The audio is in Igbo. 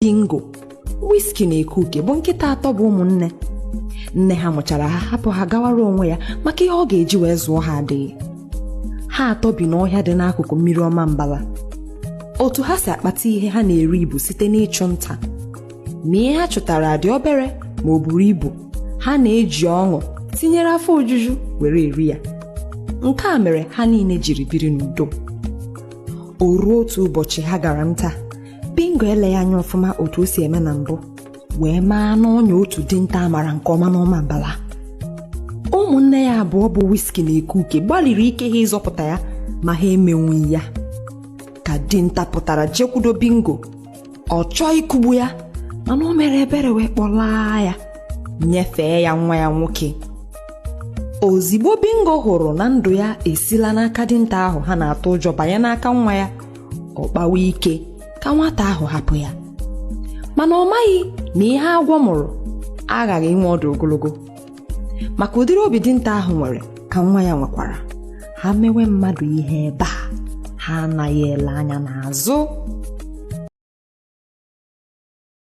Bingo, Whiskey na Akụkụ bụ nkịta atọ bụ ụmụnne. Nne ha mụchara ha hapụ ha gawara onwe ya maka ihe ọ ga-eji wee zụọ ha adịghị. Ha atọ bi n'ọhịa dị n'akụkụ mmiri ọma Mbala. Otu ha si akpata ihe ha na-eri ibu site n'ịchụ nta. Ma ihe ha chụtara dị obere ma ọ buru ibu, ha na-eji ọṅụ tinyere afọ ojuju were eri ya. Nke a mere ha niile jiri biri n'udo. O ruo otu ụbọchị ha gara nta, Bingo eleghị anya ọfụma otu o si eme na mbụ, wee maa n'ọnya otu dinta amara nke ọma n'ọma Mbala. Ụmụnne ya abụọ bụ Whiskey na Akụkụ gbalịrị ike ha ịzọpụta ya ma ha emenwughị ya. Ka dinta pụtara jekwudo Bingo, ọ chọọ ikugbu ya, mana o mere ebere wee kpọlaa ya, nyefee ya nwa ya nwoke. Ozigbo Bingo hụrụ na ndụ ya esila n'aka dinta ahụ ha na-atụ ụjọ banye n'aka nwa ya, ọ kpawa ike ka nwata ahụ hapụ ya. Mana ọ maghị na ihe agwọ mụrụ aghaghị inwe ọdụ ogologo. Maka ụdịrị obi dinta ahụ nwere ka nwa ya nwekwara. Ha mewe mmadụ ihe ebe a, ha anaghị ele anya n'azụ.